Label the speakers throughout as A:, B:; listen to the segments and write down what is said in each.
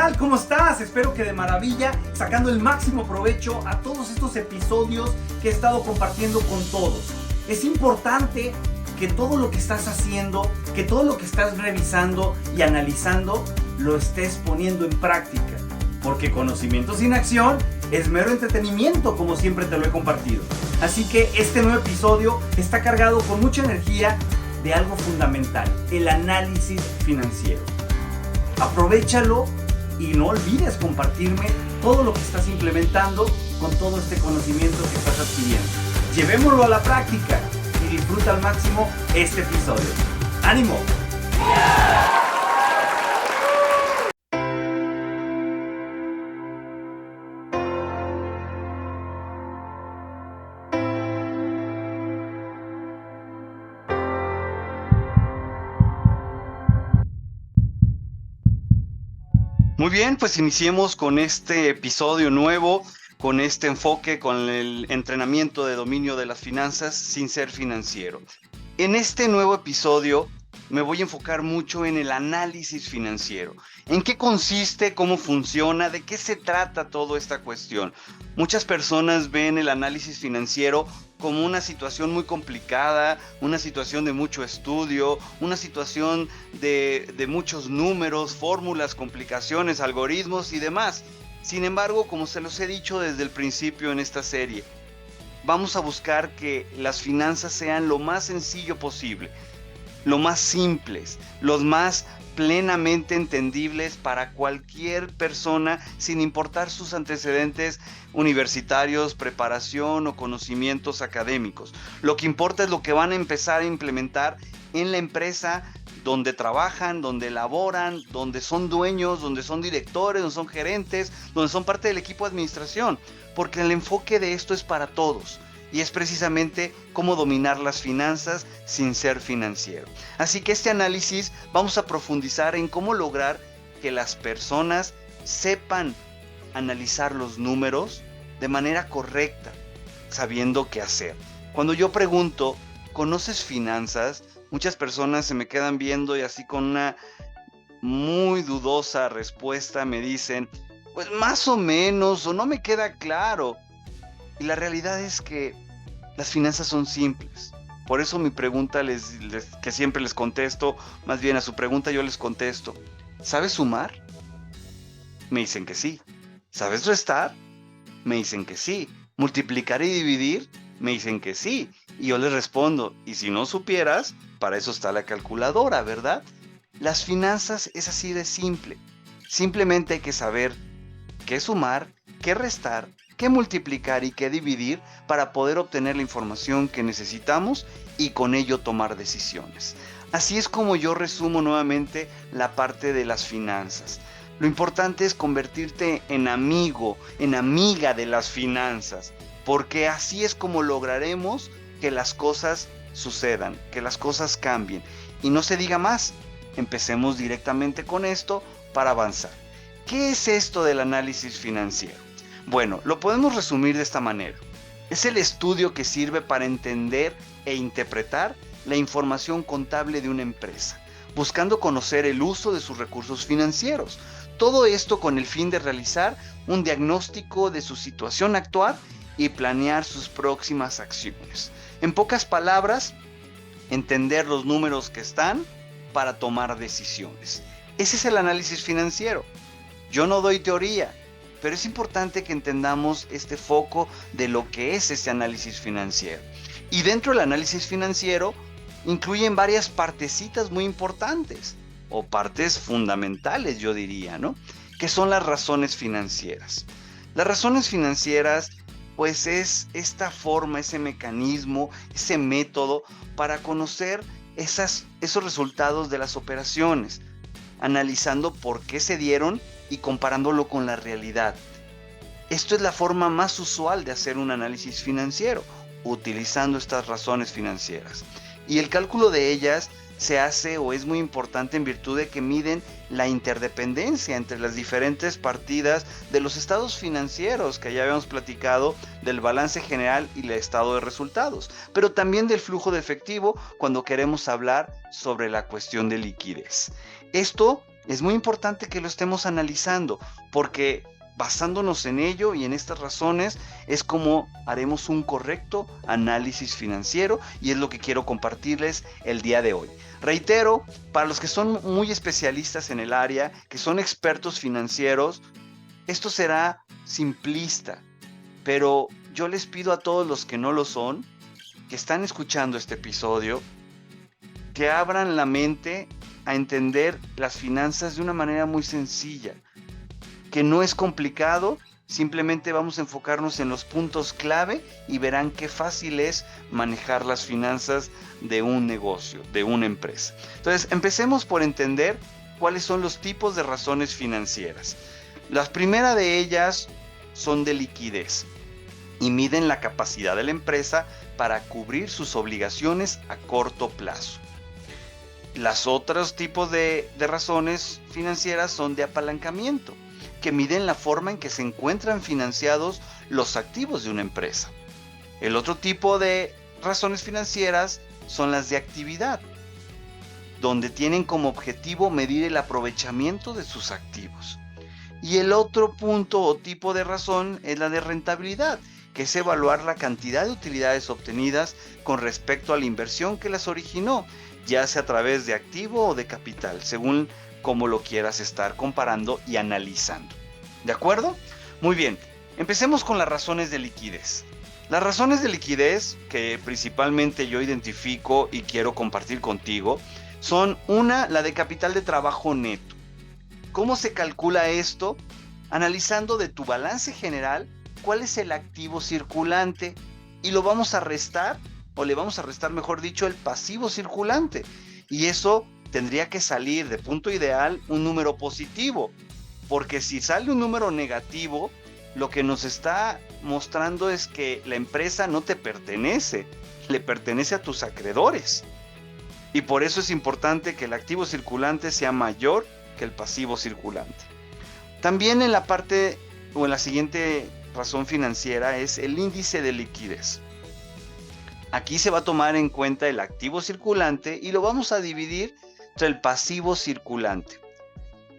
A: tal? ¿Cómo estás? Espero que de maravilla, sacando el máximo provecho a todos estos episodios que he estado compartiendo con todos. Es importante que todo lo que estás haciendo, que todo lo que estás revisando y analizando, lo estés poniendo en práctica. Porque conocimiento sin acción es mero entretenimiento, como siempre te lo he compartido. Así que este nuevo episodio está cargado con mucha energía de algo fundamental, el análisis financiero. Aprovéchalo y no olvides compartirme todo lo que estás implementando con todo este conocimiento que estás adquiriendo. Llevémoslo a la práctica y disfruta al máximo este episodio. ¡Ánimo! Muy bien, pues iniciemos con este episodio nuevo, con este enfoque, con el entrenamiento de dominio de las finanzas sin ser financiero. En este nuevo episodio me voy a enfocar mucho en el análisis financiero. ¿En qué consiste? ¿Cómo funciona? ¿De qué se trata toda esta cuestión? Muchas personas ven el análisis financiero como una situación muy complicada, una situación de mucho estudio, una situación de muchos números, fórmulas, complicaciones, algoritmos y demás. Sin embargo, como se los he dicho desde el principio en esta serie, vamos a buscar que las finanzas sean lo más sencillo posible, lo más simples, los más plenamente entendibles para cualquier persona, sin importar sus antecedentes universitarios, preparación o conocimientos académicos. Lo que importa es lo que van a empezar a implementar en la empresa donde trabajan, donde laboran, donde son dueños, donde son directores, donde son gerentes, donde son parte del equipo de administración, porque el enfoque de esto es para todos. Y es precisamente cómo dominar las finanzas sin ser financiero. Así que este análisis vamos a profundizar en cómo lograr que las personas sepan analizar los números de manera correcta, sabiendo qué hacer. Cuando yo pregunto, ¿conoces finanzas? Muchas personas se me quedan viendo y así con una muy dudosa respuesta me dicen, pues más o menos, o no me queda claro. Y la realidad es que las finanzas son simples. Por eso mi pregunta que siempre les contesto, más bien a su pregunta yo les contesto, ¿sabes sumar? Me dicen que sí. ¿Sabes restar? Me dicen que sí. ¿Multiplicar y dividir? Me dicen que sí. Y yo les respondo, y si no supieras, para eso está la calculadora, ¿verdad? Las finanzas es así de simple. Simplemente hay que saber qué sumar, qué restar, qué multiplicar y qué dividir para poder obtener la información que necesitamos y con ello tomar decisiones. Así es como yo resumo nuevamente la parte de las finanzas. Lo importante es convertirte en amigo, en amiga de las finanzas, porque así es como lograremos que las cosas sucedan, que las cosas cambien. Y no se diga más, empecemos directamente con esto para avanzar. ¿Qué es esto del análisis financiero? Bueno, lo podemos resumir de esta manera. Es el estudio que sirve para entender e interpretar la información contable de una empresa, buscando conocer el uso de sus recursos financieros. Todo esto con el fin de realizar un diagnóstico de su situación actual y planear sus próximas acciones. En pocas palabras, entender los números que están para tomar decisiones. Ese es el análisis financiero. Yo no doy teoría, pero es importante que entendamos este foco de lo que es este análisis financiero. Y dentro del análisis financiero incluyen varias partecitas muy importantes, o partes fundamentales yo diría, ¿no? Que son las razones financieras. Las razones financieras pues es esta forma, ese mecanismo, ese método para conocer esos resultados de las operaciones, analizando por qué se dieron y comparándolo con la realidad. Esto es la forma más usual de hacer un análisis financiero, utilizando estas razones financieras. Y el cálculo de ellas se hace o es muy importante en virtud de que miden la interdependencia entre las diferentes partidas de los estados financieros que ya habíamos platicado, del balance general y el estado de resultados, pero también del flujo de efectivo cuando queremos hablar sobre la cuestión de liquidez. Esto Es muy importante que lo estemos analizando, porque basándonos en ello y en estas razones es como haremos un correcto análisis financiero, y es lo que quiero compartirles el día de hoy. Reitero, para los que son muy especialistas en el área, que son expertos financieros, esto será simplista, pero yo les pido a todos los que no lo son, que están escuchando este episodio, que abran la mente a entender las finanzas de una manera muy sencilla, que no es complicado, simplemente vamos a enfocarnos en los puntos clave y verán qué fácil es manejar las finanzas de un negocio, de una empresa. Entonces, empecemos por entender cuáles son los tipos de razones financieras. La primera de ellas son de liquidez y miden la capacidad de la empresa para cubrir sus obligaciones a corto plazo. Los otros tipos de razones financieras son de apalancamiento, que miden la forma en que se encuentran financiados los activos de una empresa. El otro tipo de razones financieras son las de actividad, donde tienen como objetivo medir el aprovechamiento de sus activos. Y el otro punto o tipo de razón es la de rentabilidad, que es evaluar la cantidad de utilidades obtenidas con respecto a la inversión que las originó, ya sea a través de activo o de capital, según cómo lo quieras estar comparando y analizando. ¿De acuerdo? Muy bien, empecemos con las razones de liquidez. Las razones de liquidez que principalmente yo identifico y quiero compartir contigo son la de capital de trabajo neto. ¿Cómo se calcula esto? Analizando de tu balance general cuál es el activo circulante y lo vamos a restar, o le vamos a restar, mejor dicho, el pasivo circulante. Y eso tendría que salir de punto ideal un número positivo, porque si sale un número negativo, lo que nos está mostrando es que la empresa no te pertenece, le pertenece a tus acreedores. Y por eso es importante que el activo circulante sea mayor que el pasivo circulante. También en la parte o en la siguiente razón financiera es el índice de liquidez. Aquí se va a tomar en cuenta el activo circulante y lo vamos a dividir entre el pasivo circulante.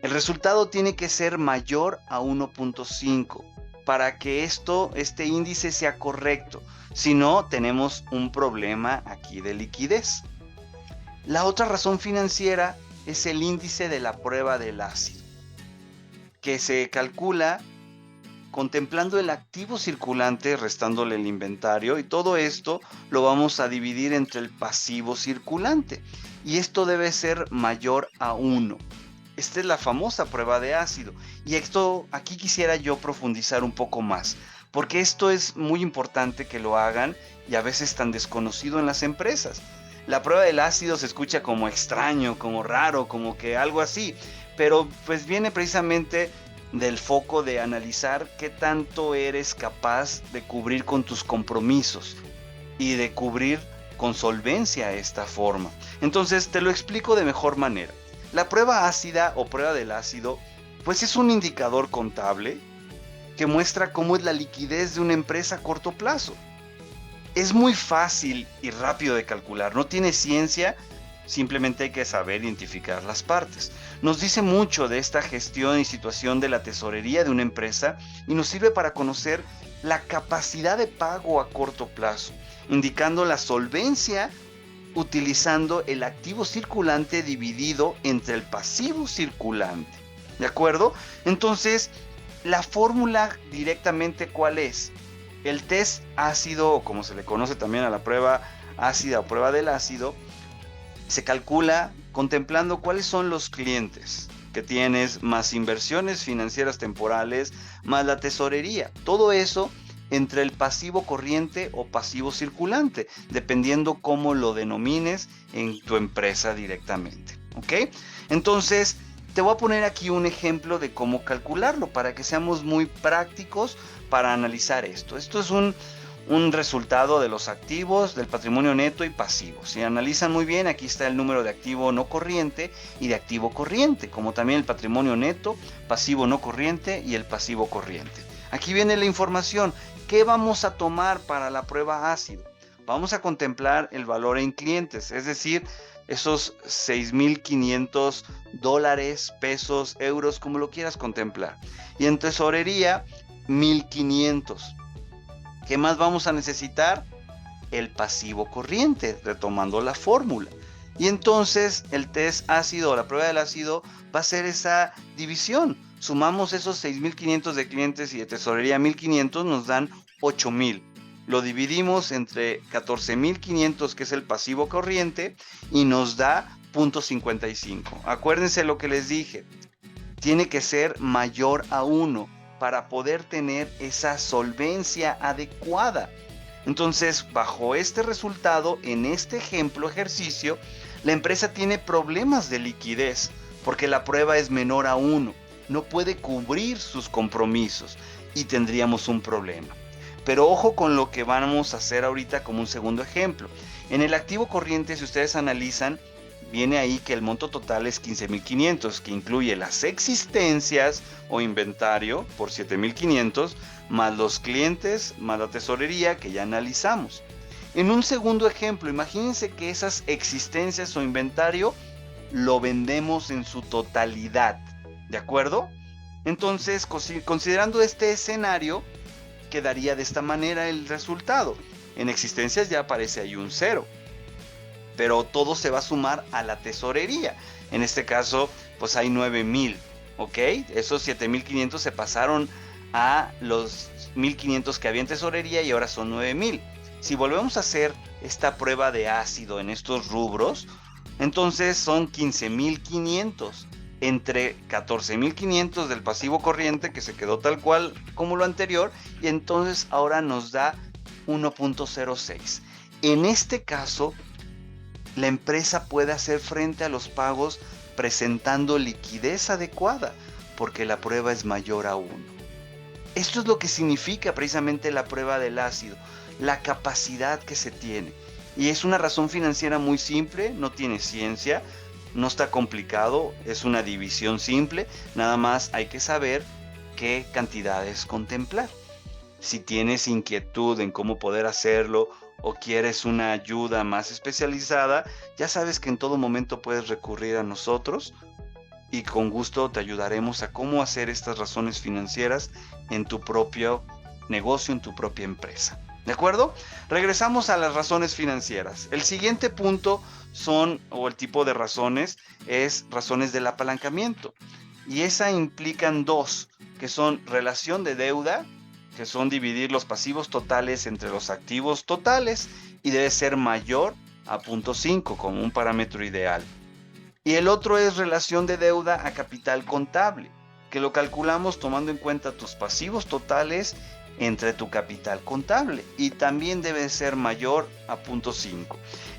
A: El resultado tiene que ser mayor a 1.5 para que este índice sea correcto. Si no, tenemos un problema aquí de liquidez. La otra razón financiera es el índice de la prueba del ácido, que se calcula contemplando el activo circulante, restándole el inventario, y todo esto lo vamos a dividir entre el pasivo circulante, y esto debe ser mayor a 1. Esta es la famosa prueba de ácido, y aquí quisiera yo profundizar un poco más, porque esto es muy importante que lo hagan y a veces tan desconocido en las empresas. La prueba del ácido se escucha como extraño, como raro, como que algo así, pero pues viene precisamente del foco de analizar qué tanto eres capaz de cubrir con tus compromisos y de cubrir con solvencia esta forma. Entonces te lo explico de mejor manera. La prueba ácida o prueba del ácido pues es un indicador contable que muestra cómo es la liquidez de una empresa a corto plazo. Es muy fácil y rápido de calcular, no tiene ciencia, simplemente hay que saber identificar las partes. Nos dice mucho de esta gestión y situación de la tesorería de una empresa y nos sirve para conocer la capacidad de pago a corto plazo, indicando la solvencia utilizando el activo circulante dividido entre el pasivo circulante. ¿De acuerdo? Entonces, la fórmula directamente, ¿cuál es? El test ácido, o como se le conoce también a la prueba ácida o prueba del ácido, se calcula contemplando cuáles son los clientes que tienes, más inversiones financieras temporales, más la tesorería. Todo eso entre el pasivo corriente o pasivo circulante, dependiendo cómo lo denomines en tu empresa directamente. ¿Ok? Entonces, te voy a poner aquí un ejemplo de cómo calcularlo para que seamos muy prácticos para analizar esto. Esto es un resultado de los activos, del patrimonio neto y pasivo. Si analizan muy bien, aquí está el número de activo no corriente y de activo corriente, como también el patrimonio neto, pasivo no corriente y el pasivo corriente. Aquí viene la información. ¿Qué vamos a tomar para la prueba ácido? Vamos a contemplar el valor en clientes, es decir, esos $6,500, pesos, euros, como lo quieras contemplar. Y en tesorería, 1,500. ¿Qué más vamos a necesitar? El pasivo corriente, retomando la fórmula. Y entonces el test ácido o la prueba del ácido va a ser esa división. Sumamos esos 6,500 de clientes y de tesorería 1,500, nos dan 8,000. Lo dividimos entre 14,500, que es el pasivo corriente, y nos da 0.55. Acuérdense lo que les dije. Tiene que ser mayor a 1 para poder tener esa solvencia adecuada. Entonces, bajo este resultado, en este ejemplo ejercicio, la empresa tiene problemas de liquidez porque la prueba es menor a 1. No puede cubrir sus compromisos y tendríamos un problema. Pero ojo con lo que vamos a hacer ahorita como un segundo ejemplo. En el activo corriente, si ustedes analizan, viene ahí que el monto total es 15,500, que incluye las existencias o inventario por 7,500, más los clientes, más la tesorería que ya analizamos. En un segundo ejemplo, imagínense que esas existencias o inventario lo vendemos en su totalidad, ¿de acuerdo? Entonces, considerando este escenario, quedaría de esta manera el resultado. En existencias ya aparece ahí un 0, pero todo se va a sumar a la tesorería. En este caso, pues hay 9,000, ¿ok? Esos 7,500 se pasaron a los 1,500 que había en tesorería y ahora son 9,000. Si volvemos a hacer esta prueba de ácido en estos rubros, entonces son 15,500 entre 14,500 del pasivo corriente, que se quedó tal cual como lo anterior, y entonces ahora nos da 1.06. En este caso, la empresa puede hacer frente a los pagos presentando liquidez adecuada, porque la prueba es mayor a 1. Esto es lo que significa precisamente la prueba del ácido, la capacidad que se tiene. Y es una razón financiera muy simple, no tiene ciencia, no está complicado, es una división simple, nada más hay que saber qué cantidades contemplar. Si tienes inquietud en cómo poder hacerlo o quieres una ayuda más especializada, ya sabes que en todo momento puedes recurrir a nosotros y con gusto te ayudaremos a cómo hacer estas razones financieras en tu propio negocio, en tu propia empresa. ¿De acuerdo? Regresamos a las razones financieras. El siguiente punto el tipo de razones, es razones del apalancamiento. Y esa implican dos, que son relación de deuda, que son dividir los pasivos totales entre los activos totales, y debe ser mayor a 0.5 como un parámetro ideal. Y el otro es relación de deuda a capital contable, que lo calculamos tomando en cuenta tus pasivos totales entre tu capital contable, y también debe ser mayor a 0.5.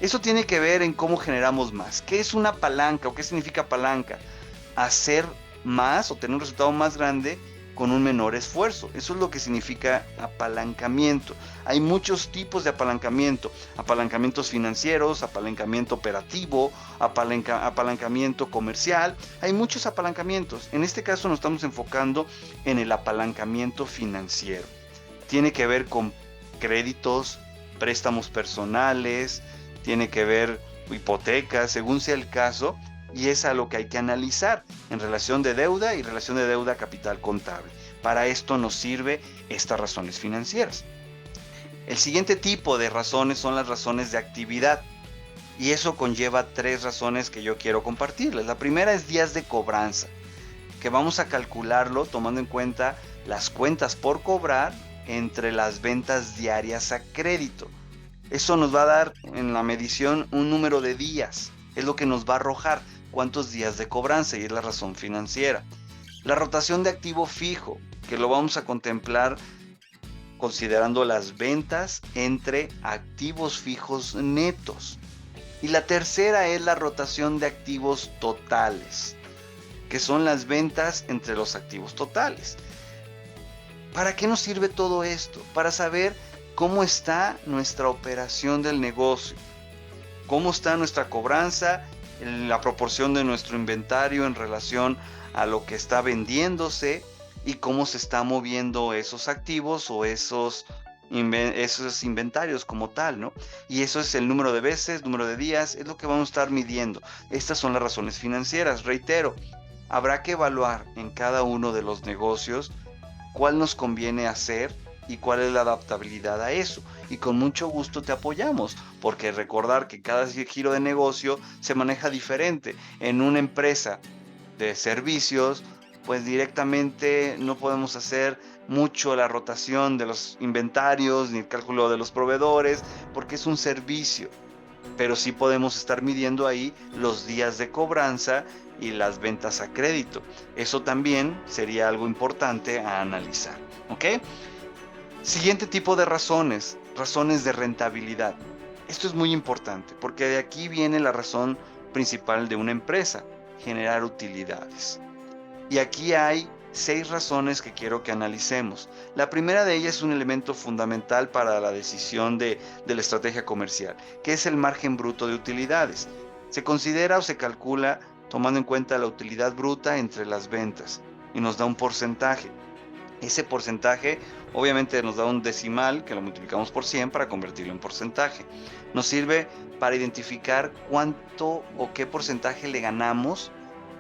A: Eso tiene que ver en cómo generamos más. ¿Qué es una palanca o qué significa palanca? Hacer más o tener un resultado más grande con un menor esfuerzo. Eso es lo que significa apalancamiento. Hay muchos tipos de apalancamiento: apalancamientos financieros, apalancamiento operativo, apalancamiento comercial. Hay muchos apalancamientos. En este caso nos estamos enfocando en el apalancamiento financiero. Tiene que ver con créditos, préstamos personales, tiene que ver hipotecas, según sea el caso, y es a lo que hay que analizar en relación de deuda y relación de deuda a capital contable. Para esto nos sirve estas razones financieras. El siguiente tipo de razones son las razones de actividad, y eso conlleva 3 razones que yo quiero compartirles. La primera es días de cobranza, que vamos a calcularlo tomando en cuenta las cuentas por cobrar entre las ventas diarias a crédito. Eso nos va a dar en la medición un número de días, es lo que nos va a arrojar cuántos días de cobranza, y es la razón financiera. La rotación de activo fijo, que lo vamos a contemplar considerando las ventas entre activos fijos netos. Y la tercera es la rotación de activos totales, que son las ventas entre los activos totales. ¿Para qué nos sirve todo esto? Para saber cómo está nuestra operación del negocio, cómo está nuestra cobranza, la proporción de nuestro inventario en relación a lo que está vendiéndose y cómo se está moviendo esos activos o esos esos inventarios como tal, ¿no? Y eso es el número de veces, número de días, es lo que vamos a estar midiendo. Estas son las razones financieras, reitero. Habrá que evaluar en cada uno de los negocios cuál nos conviene hacer y cuál es la adaptabilidad a eso. Y con mucho gusto te apoyamos, porque recordar que cada giro de negocio se maneja diferente. En una empresa de servicios, pues directamente no podemos hacer mucho la rotación de los inventarios ni el cálculo de los proveedores, porque es un servicio, pero sí podemos estar midiendo ahí los días de cobranza y las ventas a crédito. Eso también sería algo importante a analizar, ¿ok? Siguiente tipo de razones, razones de rentabilidad. Esto es muy importante porque de aquí viene la razón principal de una empresa, generar utilidades. Y aquí hay 6 razones que quiero que analicemos. La primera de ellas es un elemento fundamental para la decisión de la estrategia comercial, que es el margen bruto de utilidades. Se considera o se calcula tomando en cuenta la utilidad bruta entre las ventas y nos da un porcentaje. Ese porcentaje obviamente nos da un decimal que lo multiplicamos por 100 para convertirlo en porcentaje. Nos sirve para identificar cuánto o qué porcentaje le ganamos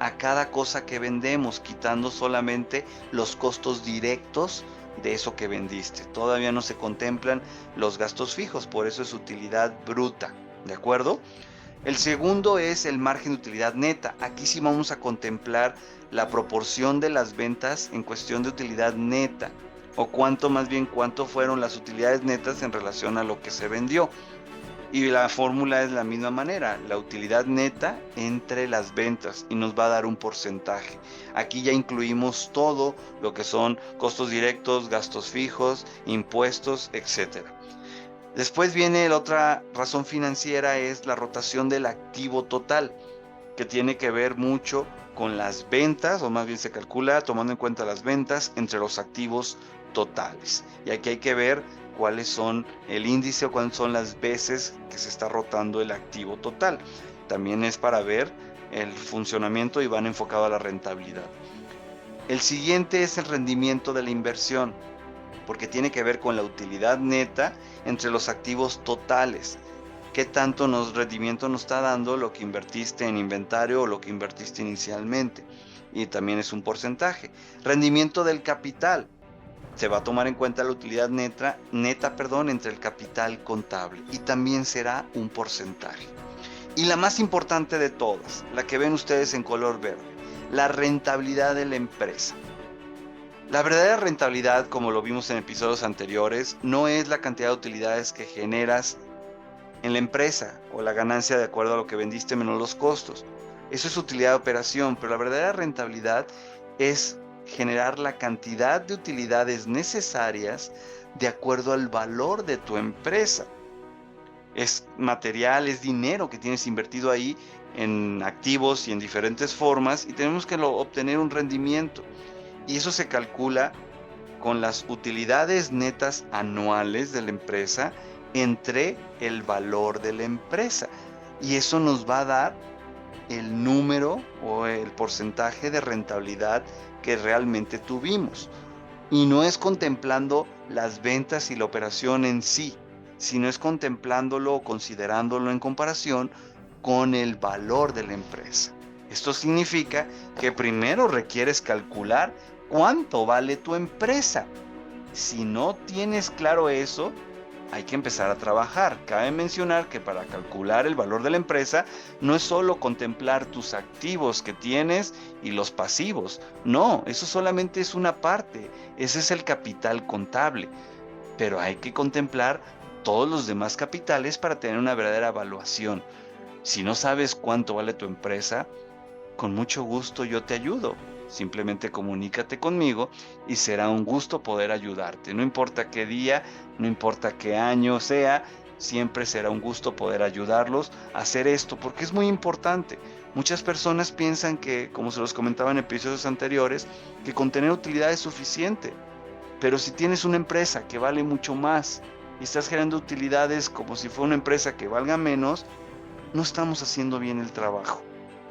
A: a cada cosa que vendemos, quitando solamente los costos directos de eso que vendiste. Todavía no se contemplan los gastos fijos, por eso es utilidad bruta, ¿de acuerdo? El segundo es el margen de utilidad neta. Aquí sí vamos a contemplar la proporción de las ventas en cuestión de utilidad neta, o cuánto fueron las utilidades netas en relación a lo que se vendió. Y la fórmula es la misma manera, la utilidad neta entre las ventas, y nos va a dar un porcentaje. Aquí ya incluimos todo lo que son costos directos, gastos fijos, impuestos, etcétera. Después viene la otra razón financiera, es la rotación del activo total, que tiene que ver mucho con las ventas, o más bien se calcula tomando en cuenta las ventas entre los activos totales. Y aquí hay que ver cuáles son el índice o cuáles son las veces que se está rotando el activo total. También es para ver el funcionamiento y van enfocado a la rentabilidad. El siguiente es el rendimiento de la inversión, porque tiene que ver con la utilidad neta entre los activos totales. ¿Qué tanto rendimiento nos está dando lo que invertiste en inventario o lo que invertiste inicialmente? Y también es un porcentaje. Rendimiento del capital. Se va a tomar en cuenta la utilidad neta, entre el capital contable, y también será un porcentaje. Y la más importante de todas, la que ven ustedes en color verde, la rentabilidad de la empresa. La verdadera rentabilidad, como lo vimos en episodios anteriores, no es la cantidad de utilidades que generas en la empresa o la ganancia de acuerdo a lo que vendiste menos los costos. Eso es utilidad de operación, pero la verdadera rentabilidad es generar la cantidad de utilidades necesarias de acuerdo al valor de tu empresa. Es material, es dinero que tienes invertido ahí en activos y en diferentes formas, y tenemos que obtener un rendimiento. Y eso se calcula con las utilidades netas anuales de la empresa entre el valor de la empresa. Y eso nos va a dar el número o el porcentaje de rentabilidad que realmente tuvimos. Y no es contemplando las ventas y la operación en sí, sino es contemplándolo o considerándolo en comparación con el valor de la empresa. Esto significa que primero requieres calcular cuánto vale tu empresa. Si no tienes claro eso, hay que empezar a trabajar. Cabe mencionar que para calcular el valor de la empresa no es solo contemplar tus activos que tienes y los pasivos. No, eso solamente es una parte. Ese es el capital contable. Pero hay que contemplar todos los demás capitales para tener una verdadera evaluación. Si no sabes cuánto vale tu empresa, con mucho gusto yo te ayudo. Simplemente comunícate conmigo y será un gusto poder ayudarte. No importa qué día, no importa qué año sea, siempre será un gusto poder ayudarlos a hacer esto, porque es muy importante. Muchas personas piensan que, como se los comentaba en episodios anteriores, que con tener utilidad es suficiente. Pero si tienes una empresa que vale mucho más y estás generando utilidades como si fuera una empresa que valga menos, no estamos haciendo bien el trabajo.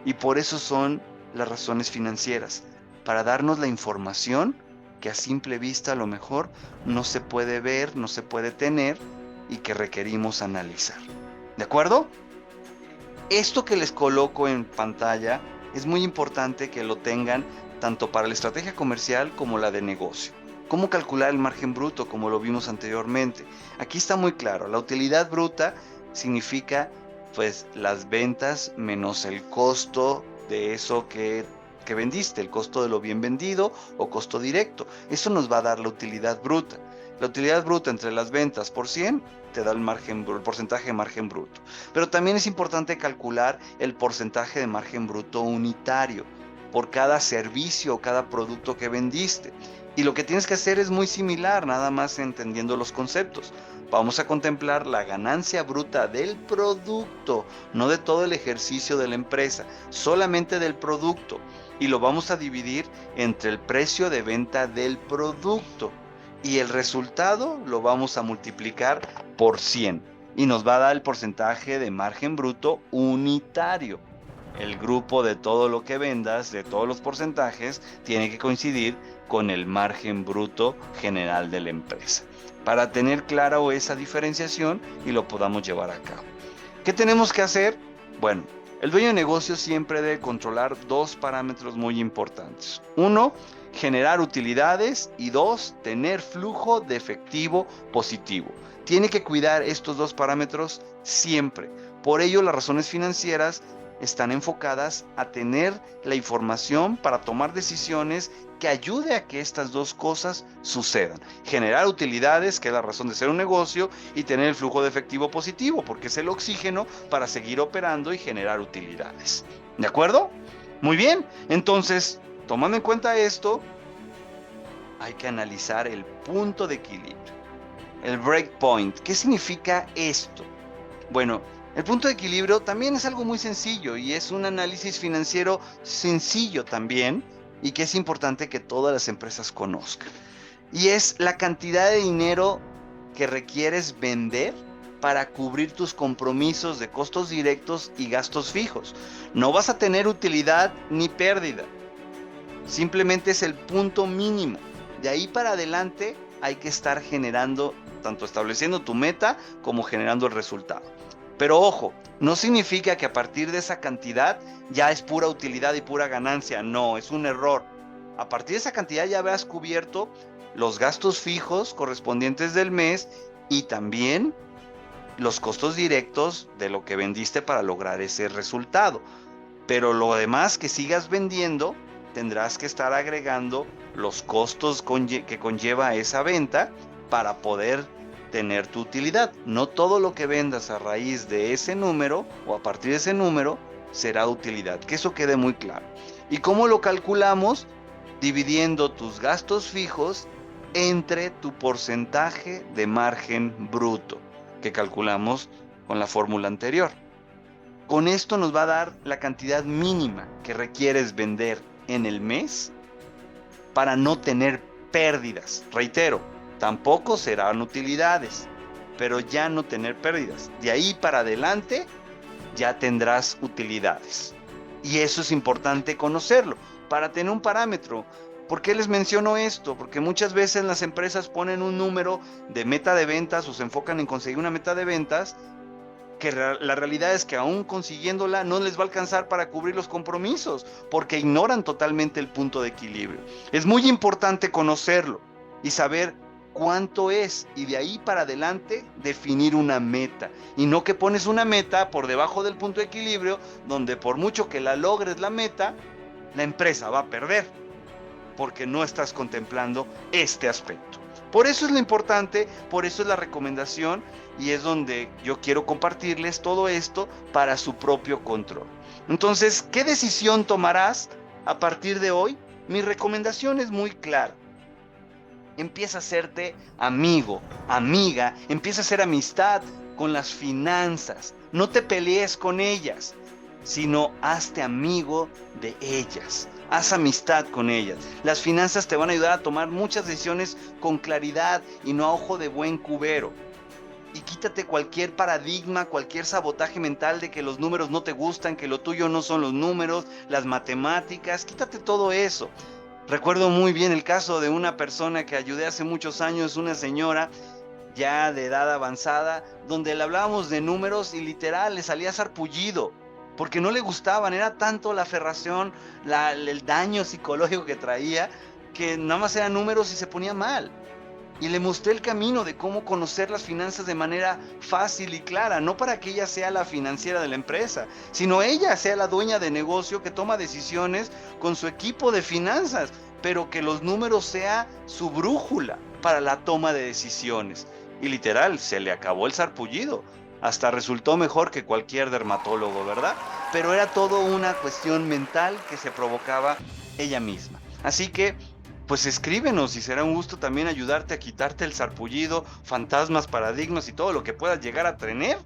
A: Y por eso son las razones financieras, para darnos la información que a simple vista a lo mejor no se puede ver, no se puede tener y que requerimos analizar. ¿De acuerdo? Esto que les coloco en pantalla es muy importante que lo tengan tanto para la estrategia comercial como la de negocio. ¿Cómo calcular el margen bruto? Como lo vimos anteriormente. Aquí está muy claro. La utilidad bruta significa pues las ventas menos el costo de eso que vendiste, el costo de lo bien vendido o costo directo. Eso nos va a dar la utilidad bruta. La utilidad bruta entre las ventas por 100 te da el porcentaje de margen bruto. Pero también es importante calcular el porcentaje de margen bruto unitario por cada servicio o cada producto que vendiste. Y lo que tienes que hacer es muy similar, nada más entendiendo los conceptos. Vamos a contemplar la ganancia bruta del producto, no de todo el ejercicio de la empresa, solamente del producto. Y lo vamos a dividir entre el precio de venta del producto. Y el resultado lo vamos a multiplicar por 100. Y nos va a dar el porcentaje de margen bruto unitario. El grupo de todo lo que vendas, de todos los porcentajes, tiene que coincidir con el margen bruto general de la empresa, para tener clara esa diferenciación y lo podamos llevar a cabo. ¿Qué tenemos que hacer? Bueno, el dueño de negocio siempre debe controlar dos parámetros muy importantes. Uno, generar utilidades, y dos, tener flujo de efectivo positivo. Tiene que cuidar estos dos parámetros siempre. Por ello, las razones financieras están enfocadas a tener la información para tomar decisiones que ayude a que estas dos cosas sucedan. Generar utilidades, que es la razón de ser un negocio, y tener el flujo de efectivo positivo, porque es el oxígeno para seguir operando y generar utilidades. ¿De acuerdo? Muy bien. Entonces, tomando en cuenta esto, hay que analizar el punto de equilibrio, el breakpoint. ¿Qué significa esto? Bueno, el punto de equilibrio también es algo muy sencillo y es un análisis financiero sencillo también, y que es importante que todas las empresas conozcan. Y es la cantidad de dinero que requieres vender para cubrir tus compromisos de costos directos y gastos fijos. No vas a tener utilidad ni pérdida. Simplemente es el punto mínimo. De ahí para adelante hay que estar generando, tanto estableciendo tu meta como generando el resultado. Pero ojo, no significa que a partir de esa cantidad ya es pura utilidad y pura ganancia. No, es un error. A partir de esa cantidad ya habrás cubierto los gastos fijos correspondientes del mes y también los costos directos de lo que vendiste para lograr ese resultado. Pero lo demás que sigas vendiendo, tendrás que estar agregando los costos que conlleva esa venta para poder tener tu utilidad. No todo lo que vendas a raíz de ese número o a partir de ese número será utilidad. Que eso quede muy claro. ¿Y cómo lo calculamos? Dividiendo tus gastos fijos entre tu porcentaje de margen bruto, que calculamos con la fórmula anterior. Con esto nos va a dar la cantidad mínima que requieres vender en el mes para no tener pérdidas. Reitero, tampoco serán utilidades, pero ya no tener pérdidas. De ahí para adelante ya tendrás utilidades. Y eso es importante conocerlo para tener un parámetro. ¿Por qué les menciono esto? Porque muchas veces las empresas ponen un número de meta de ventas o se enfocan en conseguir una meta de ventas que la realidad es que aún consiguiéndola no les va a alcanzar para cubrir los compromisos, porque ignoran totalmente el punto de equilibrio. Es muy importante conocerlo y saber cuánto es, y de ahí para adelante definir una meta, y no que pones una meta por debajo del punto de equilibrio, donde por mucho que la logres la meta, la empresa va a perder, porque no estás contemplando este aspecto. Por eso es lo importante, por eso es la recomendación, y es donde yo quiero compartirles todo esto para su propio control. Entonces, ¿qué decisión tomarás a partir de hoy? Mi recomendación es muy clara. Empieza a hacerte amigo, amiga, empieza a hacer amistad con las finanzas. No te pelees con ellas, sino hazte amigo de ellas. Haz amistad con ellas. Las finanzas te van a ayudar a tomar muchas decisiones con claridad y no a ojo de buen cubero. Y quítate cualquier paradigma, cualquier sabotaje mental de que los números no te gustan, que lo tuyo no son los números, las matemáticas. Quítate todo eso. Recuerdo muy bien el caso de una persona que ayudé hace muchos años, una señora ya de edad avanzada, donde le hablábamos de números y literal le salía sarpullido, porque no le gustaban, era tanto la aferración, el daño psicológico que traía, que nada más eran números y se ponía mal. Y le mostré el camino de cómo conocer las finanzas de manera fácil y clara, no para que ella sea la financiera de la empresa, sino ella sea la dueña de negocio que toma decisiones con su equipo de finanzas, pero que los números sea su brújula para la toma de decisiones. Y literal, se le acabó el sarpullido. Hasta resultó mejor que cualquier dermatólogo, ¿verdad? Pero era todo una cuestión mental que se provocaba ella misma. Así que pues escríbenos y será un gusto también ayudarte a quitarte el sarpullido, fantasmas, paradigmas y todo lo que puedas llegar a tener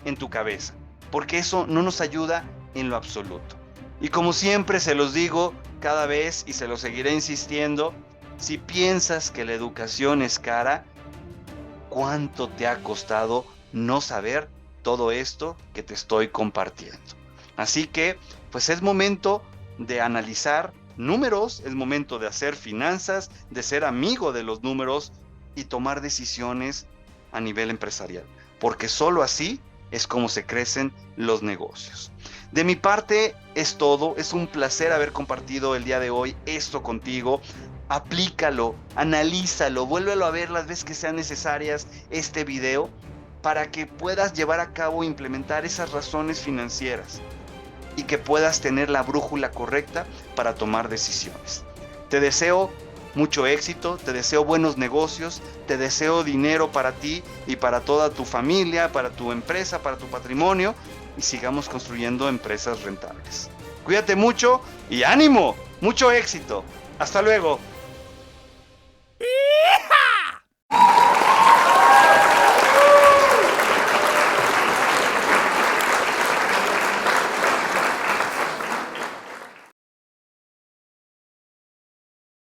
A: en tu cabeza, porque eso no nos ayuda en lo absoluto. Y como siempre se los digo cada vez y se lo seguiré insistiendo, si piensas que la educación es cara, ¿cuánto te ha costado no saber todo esto que te estoy compartiendo? Así que, pues es momento de analizar números, es momento de hacer finanzas, de ser amigo de los números y tomar decisiones a nivel empresarial, porque solo así es como se crecen los negocios. De mi parte es todo, es un placer haber compartido el día de hoy esto contigo. Aplícalo, analízalo, vuélvelo a ver las veces que sean necesarias este video para que puedas llevar a cabo e implementar esas razones financieras y que puedas tener la brújula correcta para tomar decisiones. Te deseo mucho éxito, te deseo buenos negocios, te deseo dinero para ti y para toda tu familia, para tu empresa, para tu patrimonio y sigamos construyendo empresas rentables. Cuídate mucho y ánimo, mucho éxito. Hasta luego.